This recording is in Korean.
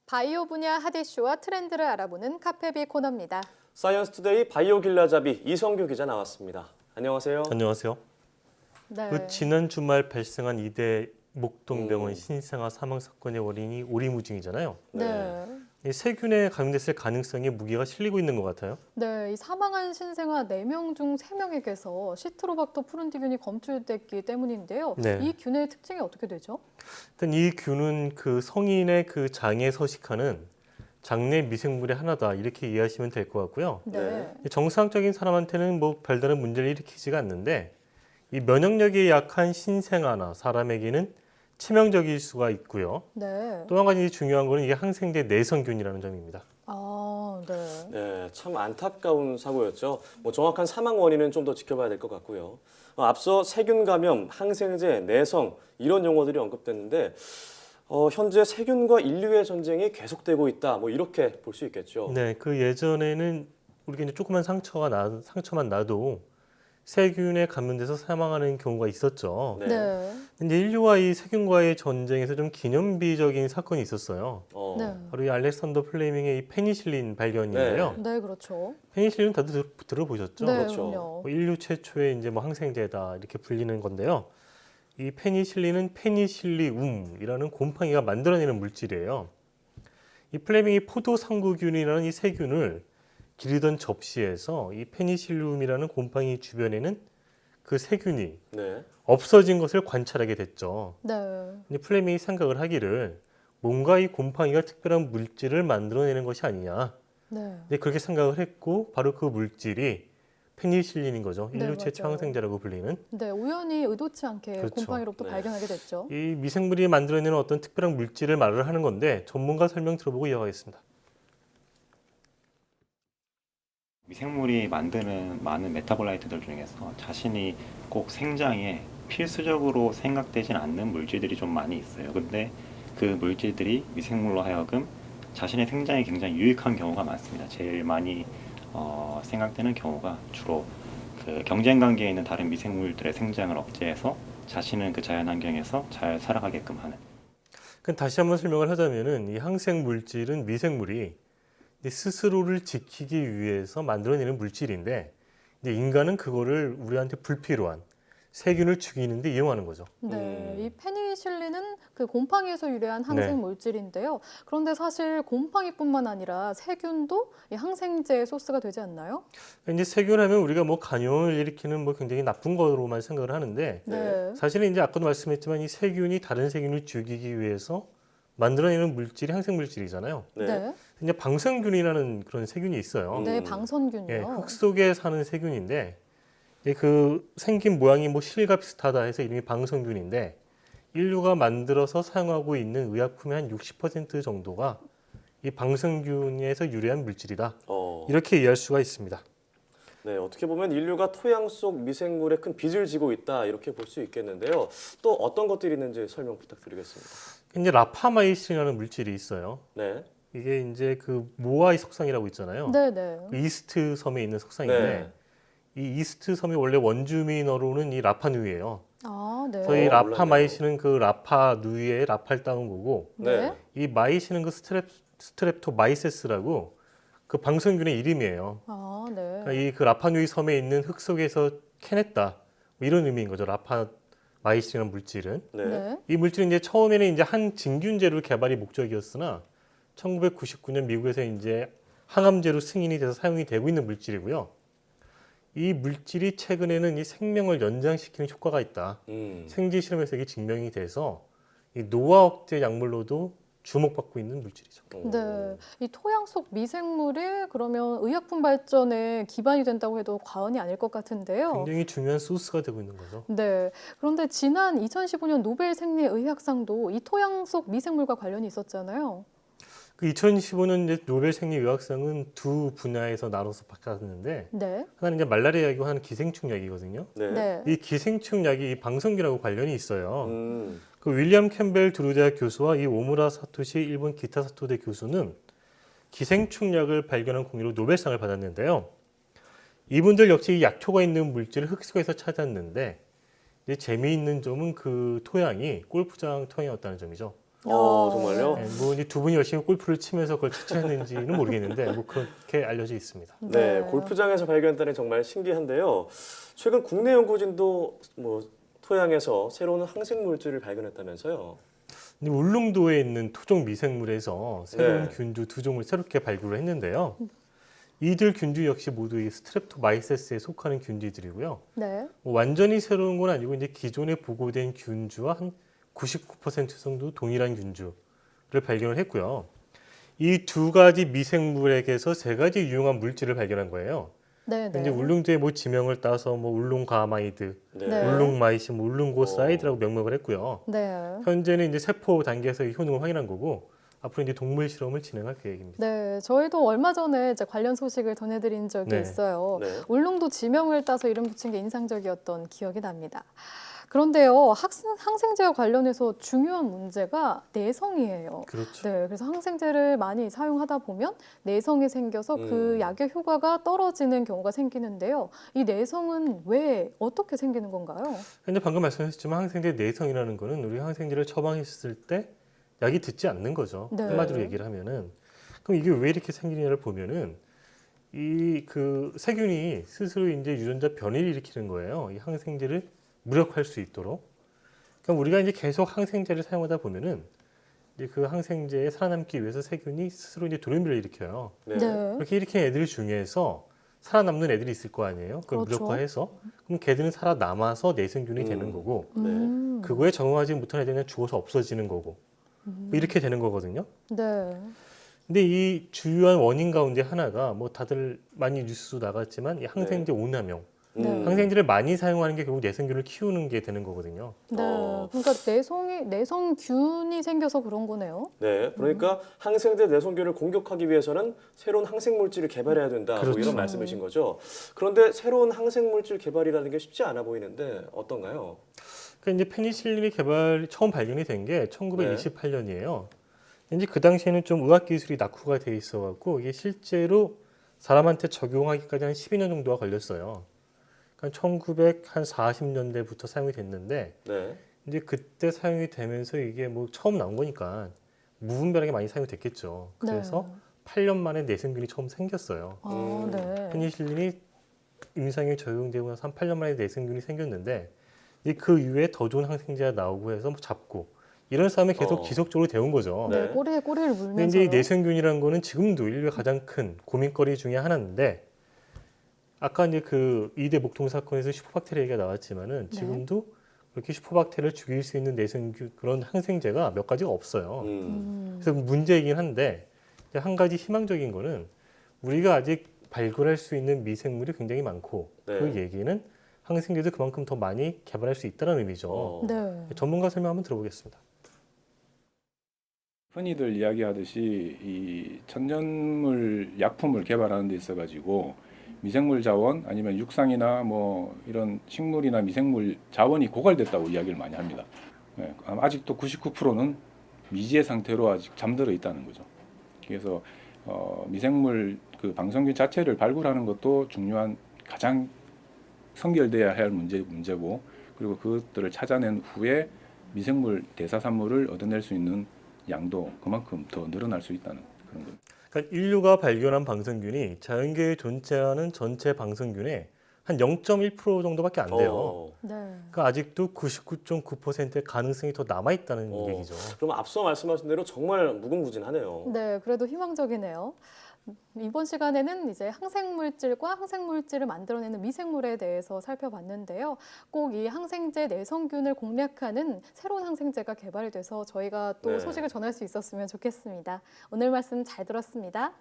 바이오 분야 핫 이슈와 트렌드를 알아보는 카페비 코너입니다. 사이언스 투데이 바이오 길라잡이 이성규 기자 나왔습니다. 안녕하세요. 안녕하세요. 네. 지난 주말 발생한 이대 목동병원 신생아 사망 사건의 원인이 오리무중이잖아요. 네. 이 세균에 감염됐을 가능성에 무게가 실리고 있는 것 같아요. 네, 이 사망한 신생아 4명 중 3명에게서 시트로박터 푸른티균이 검출됐기 때문인데요. 네. 이 균의 특징이 어떻게 되죠? 일단 이 균은 그 성인의 그 장에 서식하는 장내 미생물의 하나다 이렇게 이해하시면 될 것 같고요. 네. 정상적인 사람한테는 뭐 별다른 문제를 일으키지가 않는데 이 면역력이 약한 신생아나 사람에게는 치명적일 수가 있고요. 네. 또 한 가지 중요한 거는 이게 항생제 내성균이라는 점입니다. 아, 네. 네, 참 안타까운 사고였죠. 정확한 사망 원인은 좀 더 지켜봐야 될 것 같고요. 앞서 세균 감염, 항생제, 내성 이런 용어들이 언급됐는데 현재 세균과 인류의 전쟁이 계속되고 있다. 이렇게 볼 수 있겠죠. 네, 그 예전에는 우리가 이제 조그만 상처만 나도 세균에 감염돼서 사망하는 경우가 있었죠. 네. 네. 근데 인류와 이 세균과의 전쟁에서 좀 기념비적인 사건이 있었어요. 네. 바로 이 알렉산더 플레밍의 이 페니실린 발견인데요. 네, 그렇죠. 페니실린 다들 들어보셨죠? 네, 그렇죠. 그럼요. 인류 최초의 이제 항생제다 이렇게 불리는 건데요. 이 페니실린은 페니실리움이라는 곰팡이가 만들어내는 물질이에요. 이 플레밍이 포도상구균이라는 이 세균을 기르던 접시에서 이 페니실리움이라는 곰팡이 주변에는 그 세균이 네. 없어진 것을 관찰하게 됐죠. 네. 근데 플레밍이 생각을 하기를 뭔가 이 곰팡이가 특별한 물질을 만들어내는 것이 아니냐. 네. 근데 그렇게 생각을 했고 바로 그 물질이 페니실린인 거죠. 네, 인류 최초 맞아요. 항생제라고 불리는. 네, 우연히 의도치 않게 그렇죠. 곰팡이로부터 네. 발견하게 됐죠. 이 미생물이 만들어내는 어떤 특별한 물질을 말을 하는 건데 전문가 설명 들어보고 이어가겠습니다. 미생물이 만드는 많은 메타볼라이트들 중에서 자신이 꼭 생장에 필수적으로 생각되진 않는 물질들이 좀 많이 있어요. 근데 그 물질들이 미생물로 하여금 자신의 생장에 굉장히 유익한 경우가 많습니다. 제일 많이 생각되는 경우가 주로 그 경쟁 관계에 있는 다른 미생물들의 생장을 억제해서 자신은 그 자연 환경에서 잘 살아가게끔 하는. 그럼 다시 한번 설명을 하자면은 이 항생 물질은 미생물이 스스로를 지키기 위해서 만들어내는 물질인데 이제 인간은 그거를 우리한테 불필요한 세균을 죽이는데 이용하는 거죠. 네, 이 페니실린은 그 곰팡이에서 유래한 항생 네. 물질인데요. 그런데 사실 곰팡이뿐만 아니라 세균도 이 항생제의 소스가 되지 않나요? 이제 세균하면 우리가 뭐 간염을 일으키는 뭐 굉장히 나쁜 거로만 생각을 하는데 네. 사실은 이제 아까도 말씀했지만 이 세균이 다른 세균을 죽이기 위해서 만들어내는 물질이 항생 물질이잖아요. 네. 네. 이제 방생균이라는 그런 세균이 있어요. 네, 방선균이요. 예, 흙 속에 사는 세균인데 그 생긴 모양이 뭐 실과 비슷하다 해서 이름이 방선균인데 인류가 만들어서 사용하고 있는 의약품의 한 60% 정도가 이 방선균에서 유래한 물질이다. 이렇게 이해할 수가 있습니다. 네, 어떻게 보면 인류가 토양 속 미생물에 큰 빚을 지고 있다 이렇게 볼 수 있겠는데요. 또 어떤 것들이 있는지 설명 부탁드리겠습니다. 이제 라파마이신이라는 물질이 있어요. 네. 이게 이제 그 모아이 석상이라고 있잖아요. 네, 네. 그 이스트 섬에 있는 석상인데 네. 이 이스트 섬이 원래 원주민어로는 이 라파누이예요. 아, 네. 저희 몰랐네요. 라파마이신은 그 라파누이의 라파를 따온 거고 네. 이 마이신은 그 스트랩토마이세스라고 그 방생균의 이름이에요. 아, 네. 그러니까 이 그 라파누이 섬에 있는 흙 속에서 캐냈다 뭐 이런 의미인 거죠. 라파마이신이라는 물질은. 네. 네. 이 물질은 이제 처음에는 이제 한 진균제로 개발이 목적이었으나 1999년 미국에서 이제 항암제로 승인이 돼서 사용이 되고 있는 물질이고요. 이 물질이 최근에는 이 생명을 연장시키는 효과가 있다. 생쥐 실험에서 이게 증명이 돼서 이 노화 억제 약물로도 주목받고 있는 물질이죠. 네. 이 토양 속 미생물이 그러면 의약품 발전에 기반이 된다고 해도 과언이 아닐 것 같은데요. 굉장히 중요한 소스가 되고 있는 거죠. 네. 그런데 지난 2015년 노벨 생리의학상도 이 토양 속 미생물과 관련이 있었잖아요. 그 2015년 이제 노벨 생리의학상은 두 분야에서 나눠서 받았는데 네. 하나는 이제 말라리아 약이고 하나는 기생충 약이거든요. 네. 네. 이 기생충 약이 이 방성균하고 관련이 있어요. 음. 그 윌리엄 캠벨 두루대학 교수와 이 오무라 사토시 일본 기타 사토대 교수는 기생충 약을 발견한 공로로 노벨상을 받았는데요. 이분들 역시 이 약효가 있는 물질을 흙 속에서 찾았는데 이제 재미있는 점은 그 토양이 골프장 토양이었다는 점이죠. 정말요? 네, 뭐 이제 두 분이 열심히 골프를 치면서 그걸 채취했는지는 모르겠는데 뭐 그렇게 알려져 있습니다. 네, 골프장에서 발견했다니 정말 신기한데요. 최근 국내 연구진도 뭐 토양에서 새로운 항생 물질을 발견했다면서요. 근데 울릉도에 있는 토종 미생물에서 새로운 네. 균주 두 종을 새롭게 발굴을 했는데요. 이들 균주 역시 모두 이 스트랩토마이세스에 속하는 균주들이고요. 네. 뭐 완전히 새로운 건 아니고 이제 기존에 보고된 균주와 한 99% 정도 동일한 균주를 발견을 했고요. 이 두 가지 미생물에게서 세 가지 유용한 물질을 발견한 거예요. 네, 네. 이제 울릉도의 뭐 지명을 따서 뭐 울릉가마이드, 네. 네. 울릉마이신, 뭐 울릉고사이드라고 명명을 했고요. 네. 현재는 이제 세포 단계에서 이 효능을 확인한 거고 앞으로 이제 동물 실험을 진행할 계획입니다. 네, 저희도 얼마 전에 이제 관련 소식을 전해드린 적이 네. 있어요. 네. 울릉도 지명을 따서 이름 붙인 게 인상적이었던 기억이 납니다. 그런데요, 항생제와 관련해서 중요한 문제가 내성이에요. 그렇죠. 네, 그래서 항생제를 많이 사용하다 보면 내성이 생겨서 그 약의 효과가 떨어지는 경우가 생기는데요. 이 내성은 왜 어떻게 생기는 건가요? 근데 방금 말씀하셨지만 항생제 내성이라는 거는 우리 항생제를 처방했을 때 약이 듣지 않는 거죠. 네. 한마디로 얘기를 하면은 그럼 이게 왜 이렇게 생기냐를 보면은 이 그 세균이 스스로 이제 유전자 변이를 일으키는 거예요. 이 항생제를 무력화할 수 있도록. 그럼 우리가 이제 계속 항생제를 사용하다 보면은 이제 그 항생제에 살아남기 위해서 세균이 스스로 이제 돌연변이를 일으켜요. 네. 그렇게 일으킨 애들 중에서 살아남는 애들이 있을 거 아니에요. 그걸 그렇죠. 무력화해서 그럼 걔들은 살아남아서 내성균이 되는 거고 네. 그거에 적응하지 못한 애들은 죽어서 없어지는 거고 뭐 이렇게 되는 거거든요. 네. 근데 이 주요한 원인 가운데 하나가 뭐 다들 많이 뉴스 나갔지만 이 항생제 오남용. 네. 항생제를 많이 사용하는 게 결국 내성균을 키우는 게 되는 거거든요. 네. 그러니까 내성균이 생겨서 그런 거네요. 네, 그러니까 항생제 내성균을 공격하기 위해서는 새로운 항생 물질을 개발해야 된다. 뭐 그렇죠. 이런 말씀이신 거죠. 그런데 새로운 항생 물질 개발이라는 게 쉽지 않아 보이는데 어떤가요? 그러니까 이제 페니실린이 처음 발견이 된 게 1928년이에요. 이제 그 당시에는 좀 의학 기술이 낙후가 돼 있어갖고 이게 실제로 사람한테 적용하기까지 한 12년 정도가 걸렸어요. 그러니까 1940년대부터 사용이 됐는데 네. 이제 그때 사용이 되면서 이게 뭐 처음 나온 거니까 무분별하게 많이 사용이 됐겠죠. 그래서 8년 만에 내성균이 처음 생겼어요. 아, 네. 페니실린이 임상에 적용되고 나서 한 8년 만에 내성균이 생겼는데 이제 그 이후에 더 좋은 항생제가 나오고 해서 뭐 잡고 이런 싸움이 계속 지속적으로 되온 거죠. 네, 네. 꼬리에 꼬리를 물면서. 근데 이제 이 내성균이라는 거는 지금도 인류의 가장 큰 고민거리 중에 하나인데 아까 이제 그 이대 목통 사건에서 슈퍼박테리아 얘기가 나왔지만은 지금도 그렇게 슈퍼박테리아를 죽일 수 있는 내성균 그런 항생제가 몇 가지가 없어요. 그래서 문제이긴 한데 한 가지 희망적인 거는 우리가 아직 발굴할 수 있는 미생물이 굉장히 많고 네. 그 얘기는 항생제도 그만큼 더 많이 개발할 수 있다는 의미죠. 네. 전문가 설명 한번 들어보겠습니다. 흔히들 이야기하듯이 이 천연물 약품을 개발하는 데 있어가지고 미생물 자원 아니면 육상이나 뭐 이런 식물이나 미생물 자원이 고갈됐다고 이야기를 많이 합니다. 네, 아직도 99%는 미지의 상태로 아직 잠들어 있다는 거죠. 그래서 미생물 그 방성균 자체를 발굴하는 것도 중요한 가장 선결돼야 할 문제고 그리고 그것들을 찾아낸 후에 미생물 대사산물을 얻어낼 수 있는 양도 그만큼 더 늘어날 수 있다는 그런 겁니다. 그러니까 인류가 발견한 방성균이 자연계에 존재하는 전체 방성균의 한 0.1% 정도밖에 안 돼요. 네. 그러니까 아직도 99.9%의 가능성이 더 남아 있다는 얘기죠. 그럼 앞서 말씀하신 대로 정말 무궁무진하네요. 네, 그래도 희망적이네요. 이번 시간에는 이제 항생물질과 항생물질을 만들어내는 미생물에 대해서 살펴봤는데요. 꼭 이 항생제 내성균을 공략하는 새로운 항생제가 개발이 돼서 저희가 또 네. 소식을 전할 수 있었으면 좋겠습니다. 오늘 말씀 잘 들었습니다.